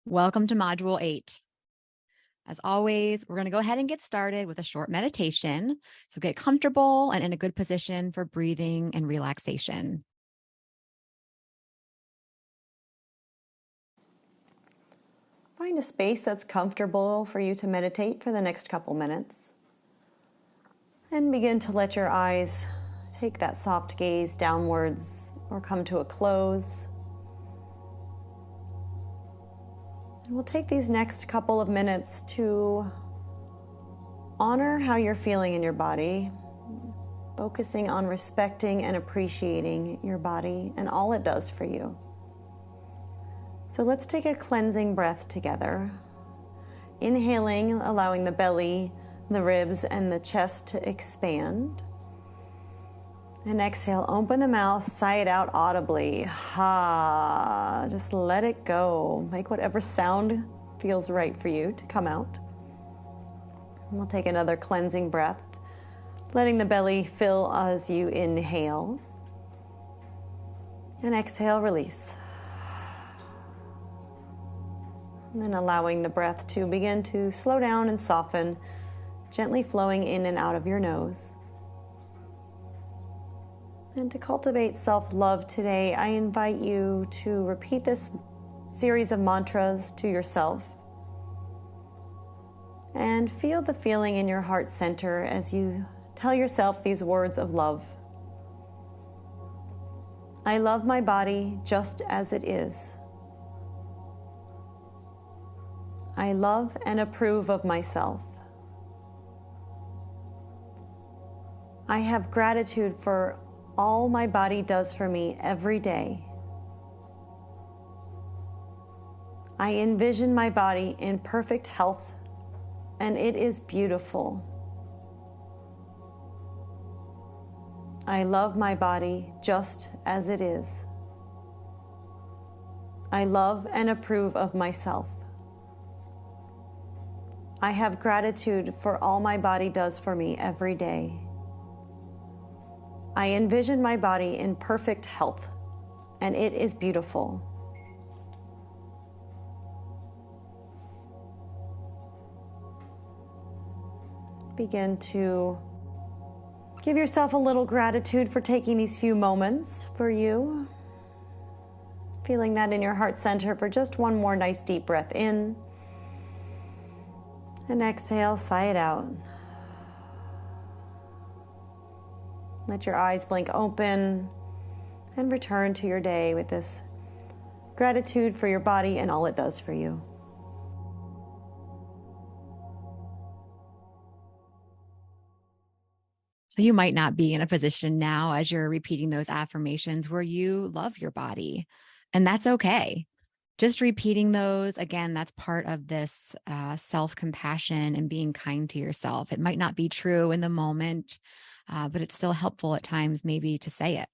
Welcome to Module 8. As always, we're going to go ahead and get started with a short meditation. So get comfortable and in a good position for breathing and relaxation. Find a space that's comfortable for you to meditate for the next couple minutes. And begin to let your eyes take that soft gaze downwards or come to a close. And we'll take these next couple of minutes to honor how you're feeling in your body, focusing on respecting and appreciating your body and all it does for you. So let's take a cleansing breath together. Inhaling, allowing the belly, the ribs, and the chest to expand. And exhale, open the mouth, sigh it out audibly. Ha, just let it go. Make whatever sound feels right for you to come out. We'll take another cleansing breath, letting the belly fill as you inhale. And exhale, release. And then allowing the breath to begin to slow down and soften, gently flowing in and out of your nose. And to cultivate self-love today, I invite you to repeat this series of mantras to yourself. And feel the feeling in your heart center as you tell yourself these words of love. I love my body just as it is. I love and approve of myself. I have gratitude for all my body does for me every day. I envision my body in perfect health, and it is beautiful. I love my body just as it is. I love and approve of myself. I have gratitude for all my body does for me every day. I envision my body in perfect health, and it is beautiful. Begin to give yourself a little gratitude for taking these few moments for you. Feeling that in your heart center for just one more nice deep breath in. And exhale, sigh it out. Let your eyes blink open and return to your day with this gratitude for your body and all it does for you. So you might not be in a position now as you're repeating those affirmations where you love your body, and that's okay. Just repeating those, again, that's part of this self-compassion and being kind to yourself. It might not be true in the moment, but it's still helpful at times maybe to say it.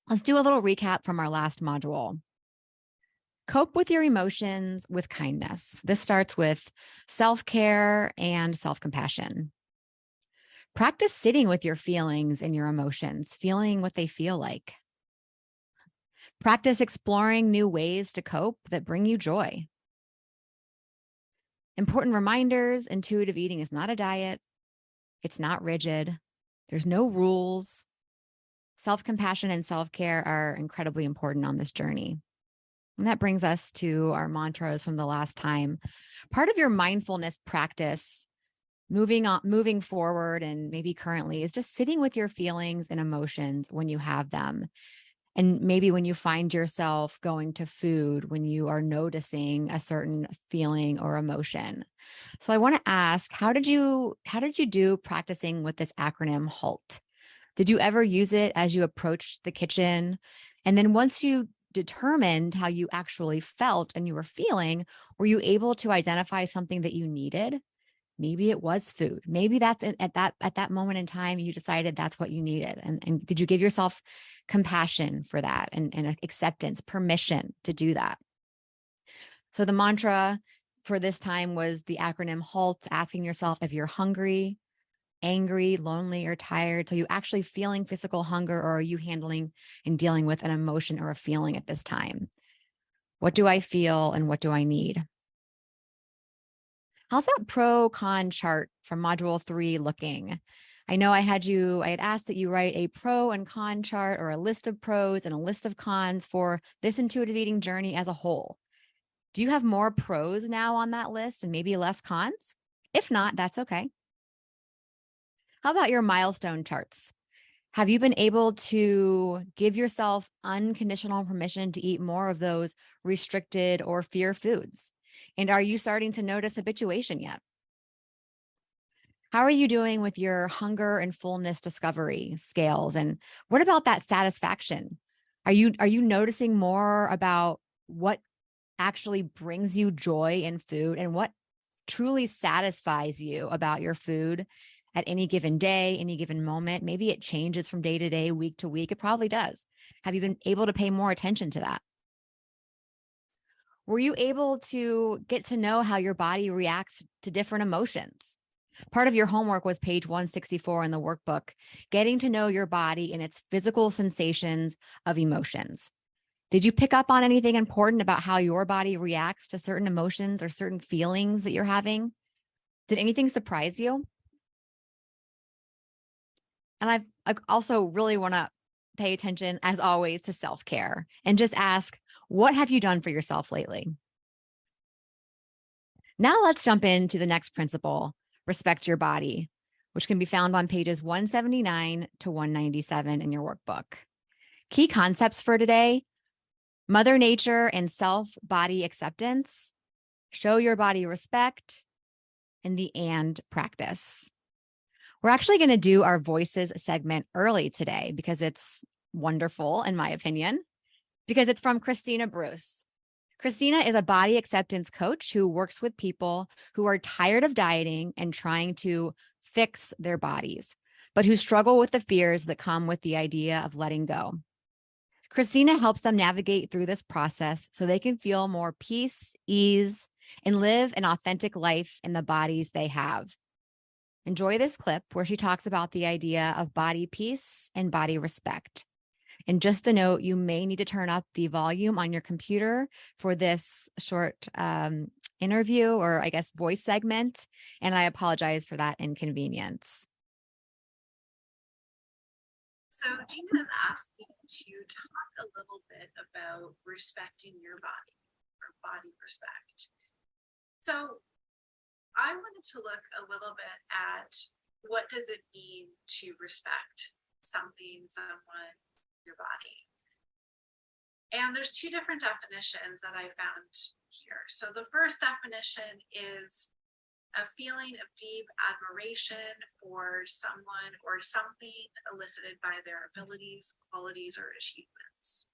Let's do a little recap from our last module. Cope with your emotions with kindness. This starts with self-care and self-compassion. Practice sitting with your feelings and your emotions, feeling what they feel like. Practice exploring new ways to cope that bring you joy. Important reminders: intuitive eating is not a diet. It's not rigid. There's no rules. Self-compassion and self-care are incredibly important on this journey. And that brings us to our mantras from the last time. Part of your mindfulness practice, moving forward and maybe currently, is just sitting with your feelings and emotions when you have them. And maybe when you find yourself going to food, when you are noticing a certain feeling or emotion. So I want to ask, how did you do practicing with this acronym HALT? Did you ever use it as you approached the kitchen? And then once you determined how you actually felt and you were feeling, were you able to identify something that you needed? Maybe it was food. Maybe that's at that moment in time, you decided that's what you needed. And did you give yourself compassion for that and acceptance, permission to do that? So the mantra for this time was the acronym HALT, asking yourself if you're hungry, angry, lonely, or tired. So you actually feeling physical hunger, or are you handling and dealing with an emotion or a feeling at this time? What do I feel and what do I need? How's that pro con chart from module 3 looking? I know I had asked that you write a pro and con chart or a list of pros and a list of cons for this intuitive eating journey as a whole. Do you have more pros now on that list and maybe less cons? If not, that's okay. How about your milestone charts? Have you been able to give yourself unconditional permission to eat more of those restricted or fear foods? And are you starting to notice habituation yet? How are you doing with your hunger and fullness discovery scales? And what about that satisfaction? Are you noticing more about what actually brings you joy in food and what truly satisfies you about your food at any given day, any given moment? Maybe it changes from day to day, week to week. It probably does. Have you been able to pay more attention to that? Were you able to get to know how your body reacts to different emotions? Part of your homework was page 164 in the workbook, getting to know your body and its physical sensations of emotions. Did you pick up on anything important about how your body reacts to certain emotions or certain feelings that you're having? Did anything surprise you? And I also really want to pay attention, as always, to self care and just ask, what have you done for yourself lately? Now let's jump into the next principle, respect your body, which can be found on pages 179 to 197 in your workbook. Key concepts for today: Mother Nature and self body acceptance, show your body respect, and the and practice. We're actually going to do our voices segment early today because it's wonderful, in my opinion, because it's from Christina Bruce. Christina is a body acceptance coach who works with people who are tired of dieting and trying to fix their bodies, but who struggle with the fears that come with the idea of letting go. Christina helps them navigate through this process so they can feel more peace, ease, and live an authentic life in the bodies they have. Enjoy this clip where she talks about the idea of body peace and body respect. And just a note, you may need to turn up the volume on your computer for this short interview, or I guess voice segment. And I apologize for that inconvenience. So Gina has asked me to talk a little bit about respecting your body, or body respect. So I wanted to look a little bit at what does it mean to respect something, someone, your body. And there's two different definitions that I found here. So the first definition is a feeling of deep admiration for someone or something elicited by their abilities, qualities, or achievements.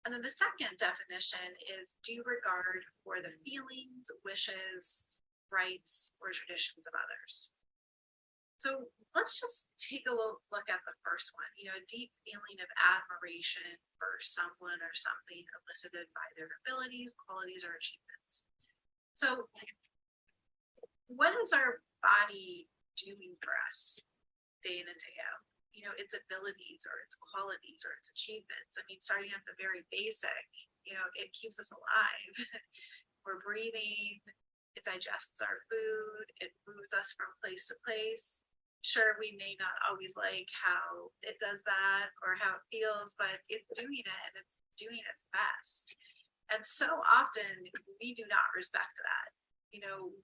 And then the second definition is due regard for the feelings, wishes, rights, or traditions of others. So let's just take a look at the first one, a deep feeling of admiration for someone or something elicited by their abilities, qualities, or achievements. So what is our body doing for us day in and day out? Its abilities or its qualities or its achievements. I mean, starting at the very basic, it keeps us alive. We're breathing, it digests our food, it moves us from place to place. Sure, we may not always like how it does that or how it feels, but it's doing it and it's doing its best. And so often we do not respect that.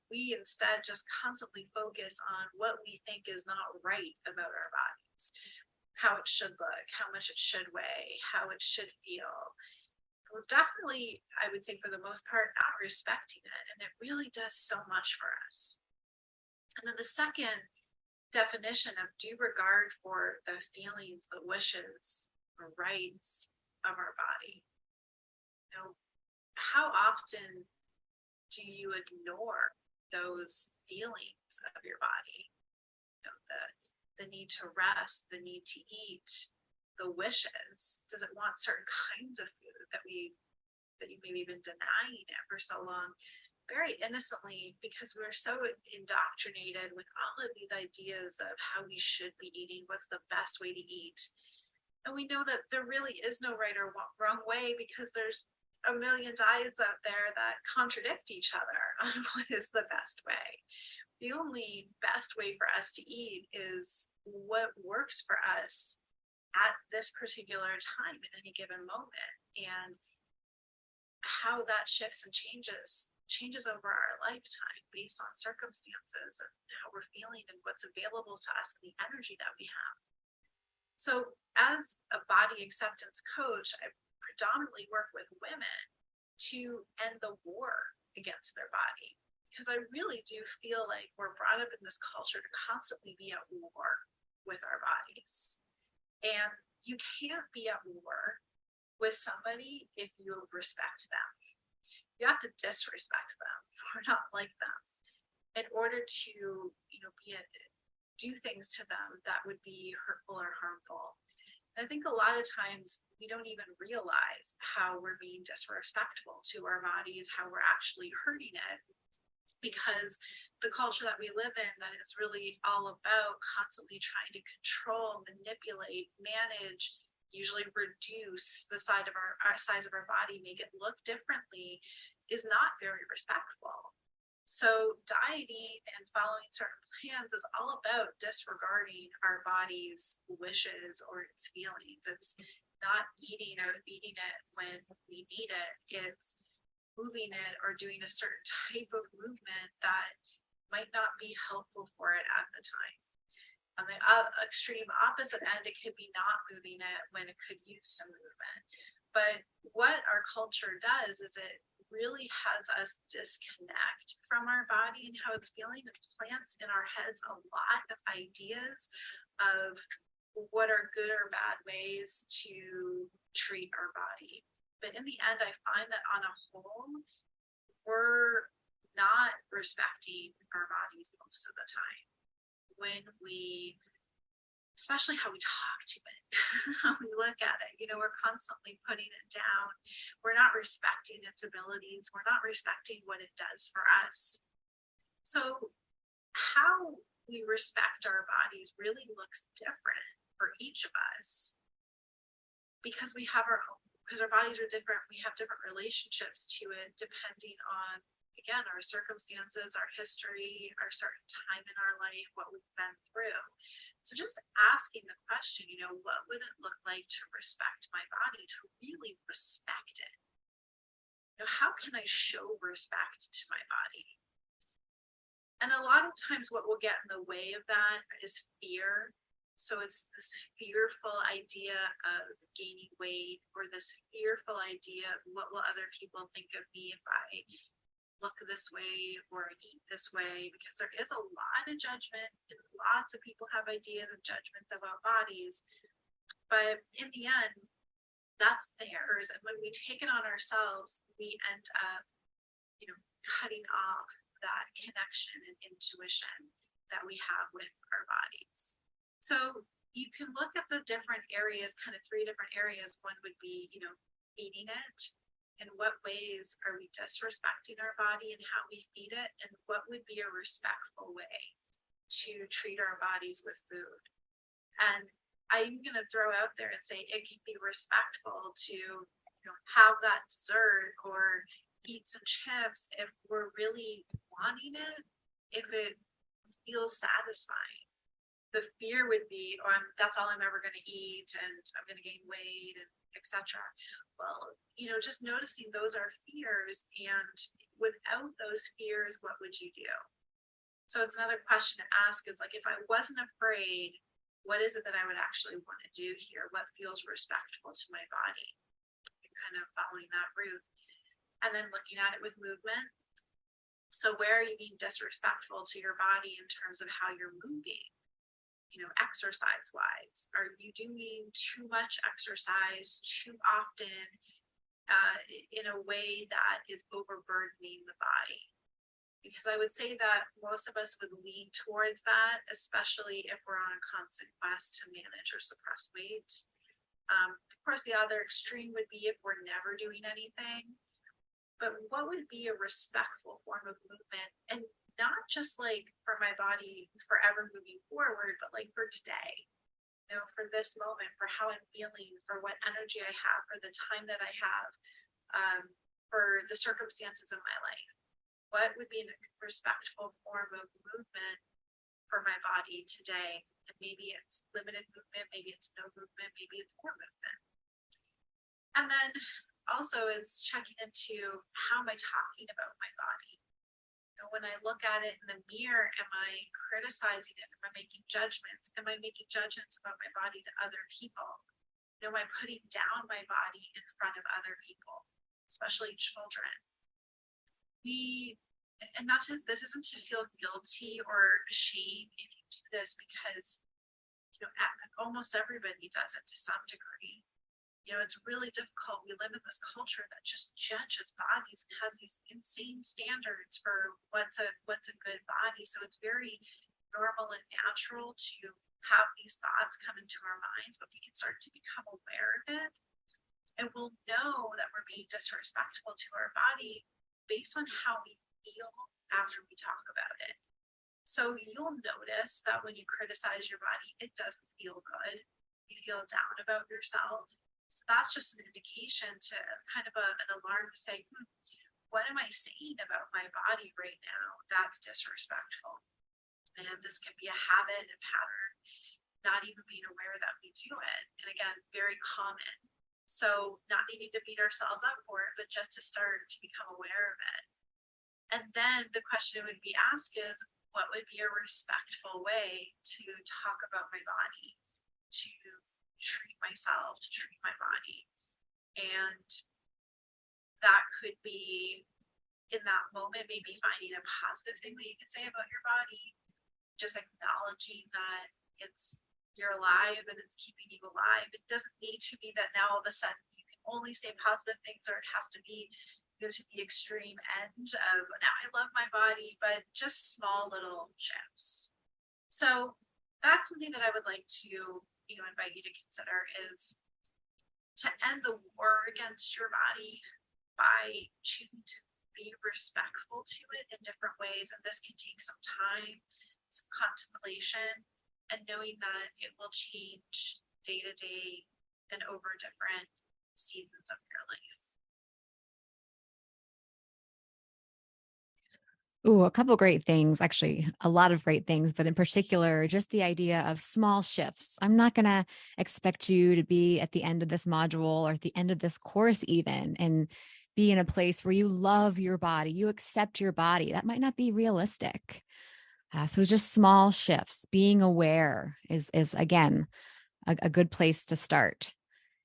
We instead just constantly focus on what we think is not right about our bodies, how it should look, how much it should weigh, how it should feel. We're definitely, I would say for the most part, not respecting it. And it really does so much for us. And then the second definition of due regard for the feelings, the wishes, the rights of our body. How often do you ignore those feelings of your body? The need to rest, the need to eat, the wishes. Does it want certain kinds of food that you maybe been denying it for so long, very innocently, because we're so indoctrinated with all of these ideas of how we should be eating, what's the best way to eat. And we know that there really is no right or wrong way, because there's a million diets out there that contradict each other on what is the best way. The only best way for us to eat is what works for us at this particular time in any given moment. And how that shifts and changes over our lifetime based on circumstances and how we're feeling and what's available to us and the energy that we have. So as a body acceptance coach, I predominantly work with women to end the war against their body, because I really do feel like we're brought up in this culture to constantly be at war with our bodies. And you can't be at war with somebody if you respect them. You have to disrespect them or not like them in order to, do things to them that would be hurtful or harmful. And I think a lot of times we don't even realize how we're being disrespectful to our bodies, how we're actually hurting it, because the culture that we live in, that is really all about constantly trying to control, manipulate, manage, usually reduce the size of our body, make it look differently, is not very respectful. So dieting and following certain plans is all about disregarding our body's wishes or its feelings. It's not eating or feeding it when we need it. It's moving it or doing a certain type of movement that might not be helpful for it at the time. On the extreme opposite end, it could be not moving it when it could use some movement. But what our culture does is it really has us disconnect from our body and how it's feeling. It plants in our heads a lot of ideas of what are good or bad ways to treat our body. But in the end, I find that on a whole, we're not respecting our bodies most of the time. When we, especially how we talk to it, how we look at it, we're constantly putting it down. We're not respecting its abilities. We're not respecting what it does for us. So how we respect our bodies really looks different for each of us, because we have because our bodies are different. We have different relationships to it depending on, again, our circumstances, our history, our certain time in our life, what we've been through. So just asking the question, what would it look like to respect my body, to really respect it? How can I show respect to my body? And a lot of times what will get in the way of that is fear. So it's this fearful idea of gaining weight, or this fearful idea of what will other people think of me if I look this way or eat this way, because there is a lot of judgment and lots of people have ideas and judgments about bodies. But in the end, that's theirs. And when we take it on ourselves, we end up, cutting off that connection and intuition that we have with our bodies. So you can look at the different areas, kind of three different areas. One would be, feeding it. In what ways are we disrespecting our body and how we feed it? And what would be a respectful way to treat our bodies with food? And I'm going to throw out there and say it can be respectful to, have that dessert or eat some chips if we're really wanting it, if it feels satisfying. The fear would be, that's all I'm ever going to eat and I'm going to gain weight, and etc. Well, just noticing those are fears, and without those fears, what would you do? So it's another question to ask is like, if I wasn't afraid, what is it that I would actually want to do here? What feels respectful to my body? And kind of following that route. And then looking at it with movement. So where are you being disrespectful to your body in terms of how you're moving? Exercise wise, are you doing too much exercise too often in a way that is overburdening the body? Because I would say that most of us would lean towards that, especially if we're on a constant quest to manage or suppress weight. Of course, the other extreme would be if we're never doing anything. But what would be a respectful form of movement? And not just like for my body forever moving forward, but like for today, for this moment, for how I'm feeling, for what energy I have, for the time that I have. for the circumstances of my life. What would be a respectful form of movement for my body today? And maybe it's limited movement, maybe it's no movement, maybe it's more movement. And then also it's checking into how am I talking about my body? When I look at it in the mirror, am I criticizing it? Am I making judgments? Am I making judgments about my body to other people? Am I putting down my body in front of other people, especially children? This isn't to feel guilty or shame if you do this, because almost everybody does it to some degree. It's really difficult. We live in this culture that just judges bodies and has these insane standards for what's a good body. So it's very normal and natural to have these thoughts come into our minds, but we can start to become aware of it. And we'll know that we're being disrespectful to our body based on how we feel after we talk about it. So you'll notice that when you criticize your body, it doesn't feel good. You feel down about yourself. So that's just an indication to kind of an alarm to say, what am I saying about my body right now? That's disrespectful. And this can be a habit, a pattern, not even being aware that we do it. And again, very common. So not needing to beat ourselves up for it, but just to start to become aware of it. And then the question would be asked is, what would be a respectful way to talk about my body, to treat myself, to treat my body? And that could be, in that moment, maybe finding a positive thing that you can say about your body, just acknowledging that you're alive and it's keeping you alive. It doesn't need to be that now all of a sudden you can only say positive things, or it has to be go to the extreme end of now I love my body, but just small little shifts. So that's something that I would like to invite you to consider, is to end the war against your body by choosing to be respectful to it in different ways. And this can take some time, some contemplation, and knowing that it will change day to day and over different seasons of your life. Ooh, a couple great things, actually, a lot of great things, but in particular, just the idea of small shifts. I'm not going to expect you to be at the end of this module or at the end of this course, even, and be in a place where you love your body, you accept your body. That might not be realistic. So just small shifts, being aware is again, a good place to start.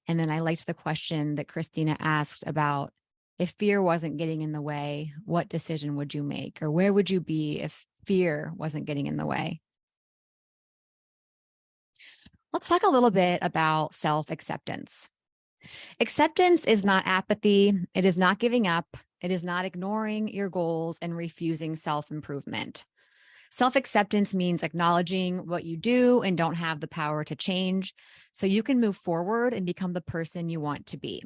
And then I liked the question that Christina asked about, if fear wasn't getting in the way, what decision would you make? Or where would you be if fear wasn't getting in the way? Let's talk a little bit about self-acceptance. Acceptance is not apathy. It is not giving up. It is not ignoring your goals and refusing self-improvement. Self-acceptance means acknowledging what you do and don't have the power to change, so you can move forward and become the person you want to be.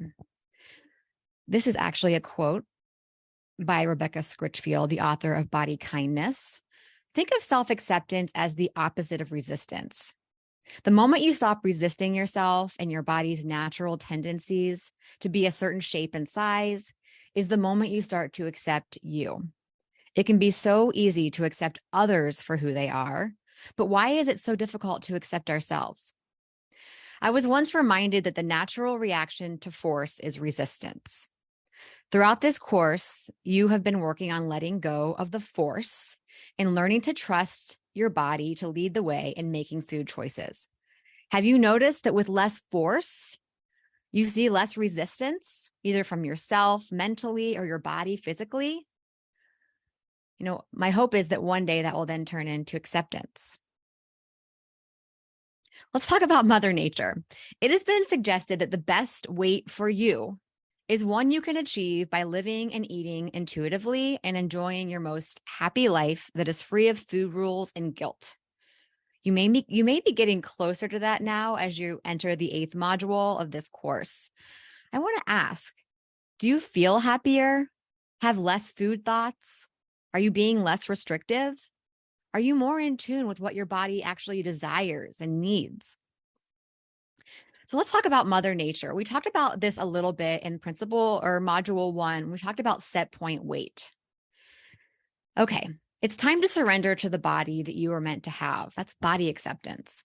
This is actually a quote by Rebecca Scritchfield, the author of Body Kindness. Think of self-acceptance as the opposite of resistance. The moment you stop resisting yourself and your body's natural tendencies to be a certain shape and size is the moment you start to accept you. It can be so easy to accept others for who they are, but why is it so difficult to accept ourselves? I was once reminded that the natural reaction to force is resistance. Throughout this course, you have been working on letting go of the force and learning to trust your body to lead the way in making food choices. Have you noticed that with less force, you see less resistance, either from yourself mentally or your body physically? My hope is that one day that will then turn into acceptance. Let's talk about Mother Nature. It has been suggested that the best weight for you is one you can achieve by living and eating intuitively and enjoying your most happy life that is free of food rules and guilt. You may be getting closer to that now as you enter the 8th module of this course. I want to ask, do you feel happier? Have less food thoughts? Are you being less restrictive? Are you more in tune with what your body actually desires and needs? So let's talk about Mother Nature. We talked about this a little bit in principle or module 1. We talked about set point weight. Okay, it's time to surrender to the body that you were meant to have. That's body acceptance.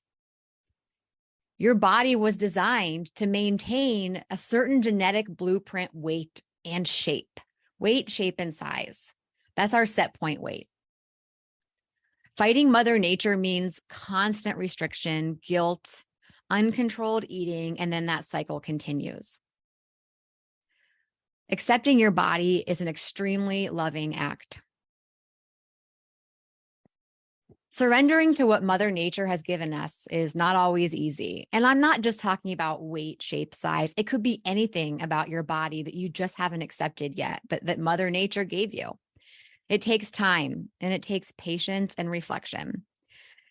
Your body was designed to maintain a certain genetic blueprint weight and shape. Weight, shape, and size. That's our set point weight. Fighting Mother Nature means constant restriction, guilt, uncontrolled eating, and then that cycle continues. Accepting your body is an extremely loving act. Surrendering to what Mother Nature has given us is not always easy. And I'm not just talking about weight, shape, size. It could be anything about your body that you just haven't accepted yet, but that Mother Nature gave you. It takes time and it takes patience and reflection.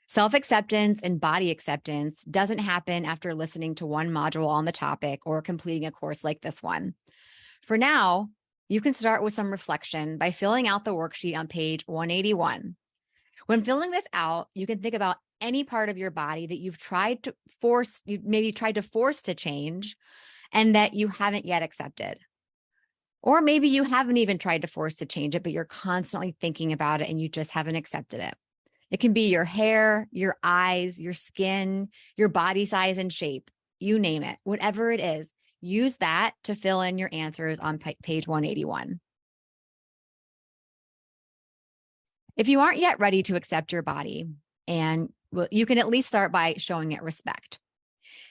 Self-acceptance and body acceptance doesn't happen after listening to one module on the topic or completing a course like this one. For now, you can start with some reflection by filling out the worksheet on page 181. When filling this out, you can think about any part of your body that you've maybe tried to force to change and that you haven't yet accepted. Or maybe you haven't even tried to force to change it, but you're constantly thinking about it and you just haven't accepted it. It can be your hair, your eyes, your skin, your body size and shape, you name it, whatever it is, use that to fill in your answers on page 181. If you aren't yet ready to accept your body, you can at least start by showing it respect.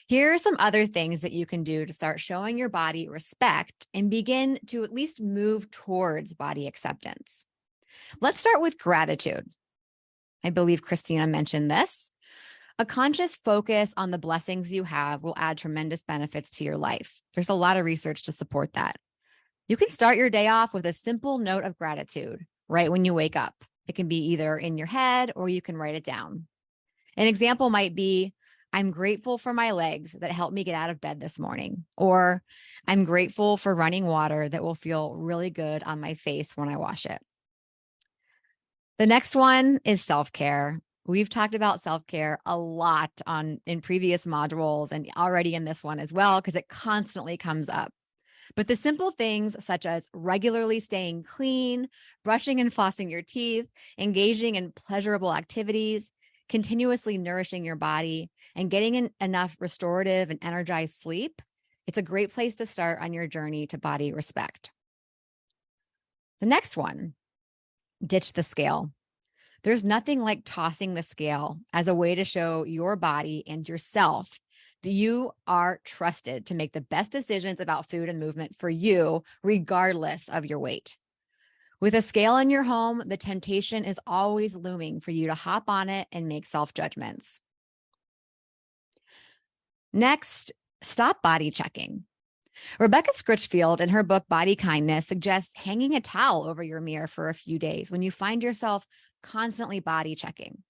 Here are some other things that you can do to start showing your body respect and begin to at least move towards body acceptance. Let's start with gratitude. I believe Christina mentioned this. A conscious focus on the blessings you have will add tremendous benefits to your life. There's a lot of research to support that. You can start your day off with a simple note of gratitude right when you wake up. It can be either in your head or you can write it down. An example might be, I'm grateful for my legs that helped me get out of bed this morning, or I'm grateful for running water that will feel really good on my face when I wash it. The next one is self-care. We've talked about self-care a lot in previous modules and already in this one as well, because it constantly comes up. But the simple things such as regularly staying clean, brushing and flossing your teeth, engaging in pleasurable activities, continuously nourishing your body, and getting enough restorative and energized sleep, it's a great place to start on your journey to body respect. The next one, ditch the scale. There's nothing like tossing the scale as a way to show your body and yourself that you are trusted to make the best decisions about food and movement for you, regardless of your weight. With a scale in your home, the temptation is always looming for you to hop on it and make self-judgments. Next, stop body checking. Rebecca Scritchfield, in her book, Body Kindness, suggests hanging a towel over your mirror for a few days when you find yourself constantly body checking.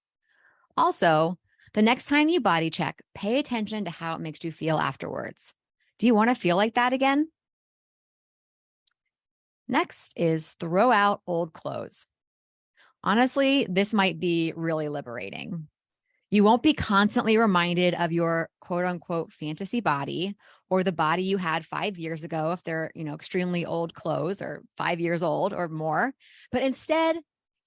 Also, the next time you body check, pay attention to how it makes you feel afterwards. Do you want to feel like that again? Next is throw out old clothes. Honestly, this might be really liberating. You won't be constantly reminded of your quote unquote fantasy body or the body you had 5 years ago if they're, extremely old clothes or 5 years old or more, but instead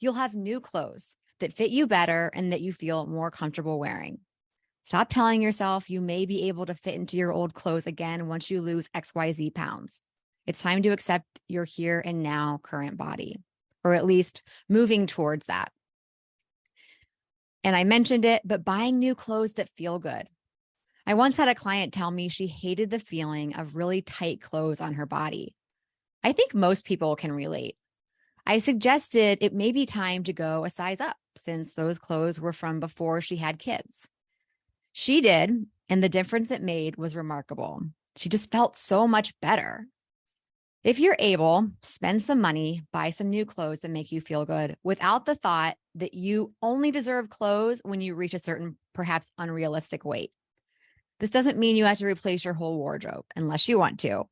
you'll have new clothes that fit you better and that you feel more comfortable wearing. Stop telling yourself you may be able to fit into your old clothes again once you lose XYZ pounds. It's time to accept your here and now current body, or at least moving towards that. And I mentioned it, but buying new clothes that feel good. I once had a client tell me she hated the feeling of really tight clothes on her body. I think most people can relate. I suggested it may be time to go a size up since those clothes were from before she had kids. She did, and the difference it made was remarkable. She just felt so much better. If you're able, spend some money, buy some new clothes that make you feel good without the thought that you only deserve clothes when you reach a certain, perhaps unrealistic weight. This doesn't mean you have to replace your whole wardrobe unless you want to.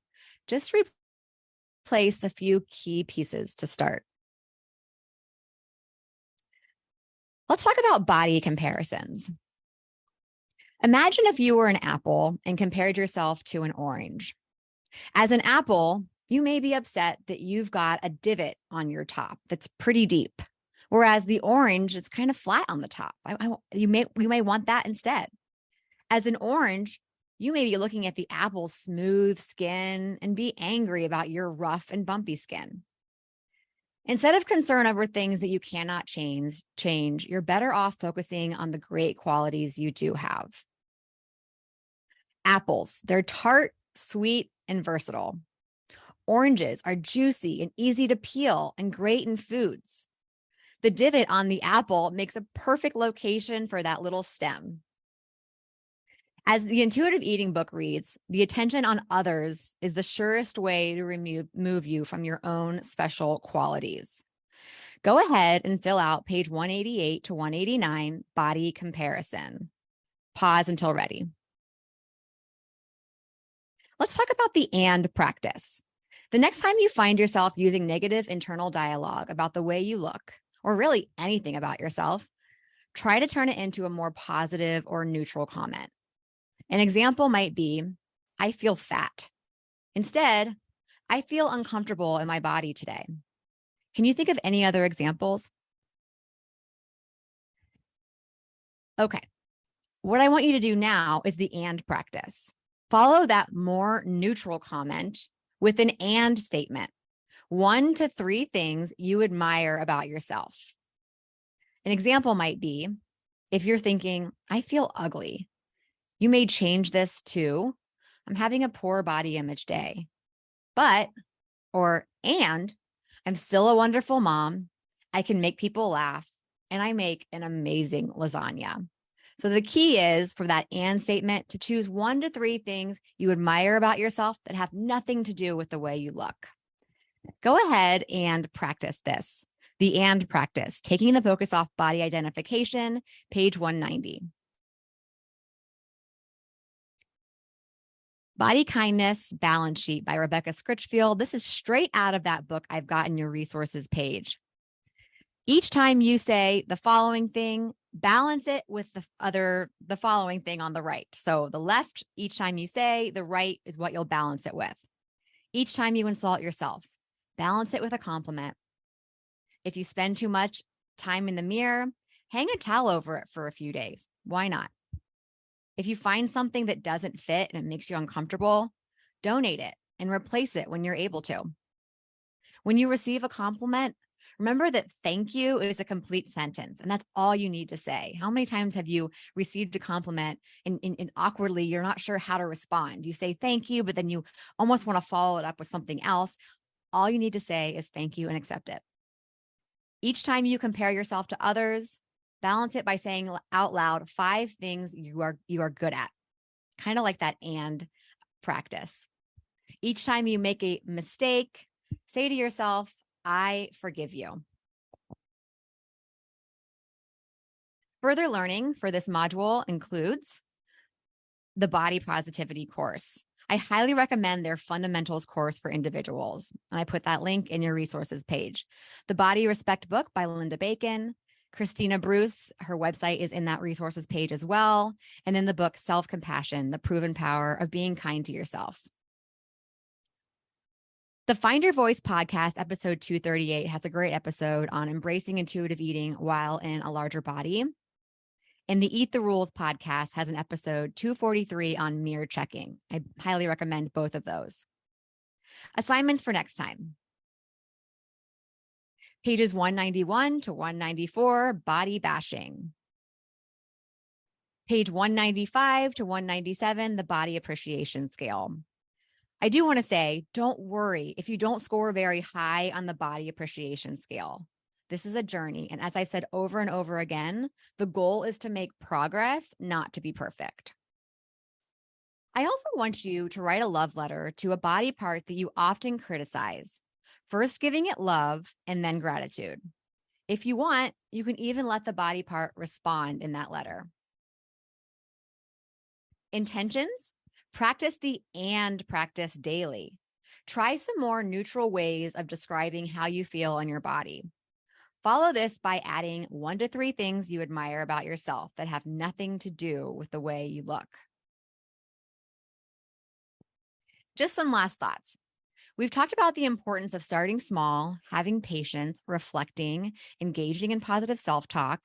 Just replace a few key pieces to start. Let's talk about body comparisons. Imagine if you were an apple and compared yourself to an orange. As an apple, you may be upset that you've got a divot on your top that's pretty deep, whereas the orange is kind of flat on the top. You may want that instead. As an orange, you may be looking at the apple's smooth skin and be angry about your rough and bumpy skin. Instead of concern over things that you cannot change, you're better off focusing on the great qualities you do have. Apples, they're tart, sweet, and versatile. Oranges are juicy and easy to peel and great in foods. The divot on the apple makes a perfect location for that little stem. As the intuitive eating book reads, the attention on others is the surest way to remove you from your own special qualities. Go ahead and fill out page 188 to 189, body comparison. Pause until ready. Let's talk about the and practice. The next time you find yourself using negative internal dialogue about the way you look, or really anything about yourself, try to turn it into a more positive or neutral comment. An example might be, I feel fat. Instead, I feel uncomfortable in my body today. Can you think of any other examples? Okay. What I want you to do now is the and practice. Follow that more neutral comment with an and statement. 1 to 3 things you admire about yourself. An example might be, if you're thinking, I feel ugly, you may change this to, I'm having a poor body image day, and I'm still a wonderful mom. I can make people laugh, and I make an amazing lasagna. So the key is for that and statement to choose 1 to 3 things you admire about yourself that have nothing to do with the way you look. Go ahead and practice this. The and practice, taking the focus off body identification, page 190. Body Kindness Balance Sheet by Rebecca Scritchfield. This is straight out of that book I've got in your resources page. Each time you say the following thing, balance it with the following thing on the right. So the left, each time you say, the right is what you'll balance it with. Each time you insult yourself, balance it with a compliment. If you spend too much time in the mirror, hang a towel over it for a few days. Why not? If you find something that doesn't fit and it makes you uncomfortable, donate it and replace it when you're able to. When you receive a compliment, remember that thank you is a complete sentence, and that's all you need to say. How many times have you received a compliment and awkwardly, you're not sure how to respond? You say thank you, but then you almost want to follow it up with something else. All you need to say is thank you and accept it. Each time you compare yourself to others, balance it by saying out loud 5 things you are good at, kind of like that and practice. Each time you make a mistake, say to yourself, I forgive you. Further learning for this module includes the Body Positivity course. I highly recommend their fundamentals course for individuals. And I put that link in your resources page. The Body Respect book by Linda Bacon. Christina Bruce, her website is in that resources page as well. And then the book Self-Compassion, The Proven Power of Being Kind to Yourself. The Find Your Voice podcast, episode 238, has a great episode on embracing intuitive eating while in a larger body. And the Eat the Rules podcast has an episode 243 on mirror checking. I highly recommend both of those. Assignments for next time. Pages 191 to 194, body bashing. Page 195 to 197, the body appreciation scale. I do want to say, don't worry if you don't score very high on the body appreciation scale. This is a journey. And as I've said over and over again, the goal is to make progress, not to be perfect. I also want you to write a love letter to a body part that you often criticize, first giving it love and then gratitude. If you want, you can even let the body part respond in that letter. Intentions, practice the and practice daily. Try some more neutral ways of describing how you feel in your body. Follow this by adding 1 to 3 things you admire about yourself that have nothing to do with the way you look. Just some last thoughts. We've talked about the importance of starting small, having patience, reflecting, engaging in positive self-talk,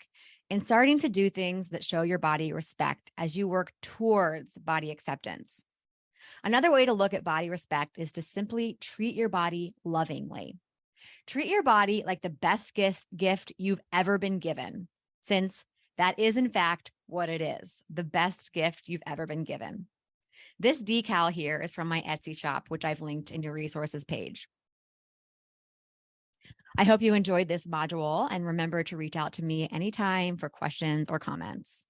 and starting to do things that show your body respect as you work towards body acceptance. Another way to look at body respect is to simply treat your body lovingly. Treat your body like the best gift you've ever been given, since that is, in fact, what it is, the best gift you've ever been given. This decal here is from my Etsy shop, which I've linked in your resources page. I hope you enjoyed this module, and remember to reach out to me anytime for questions or comments.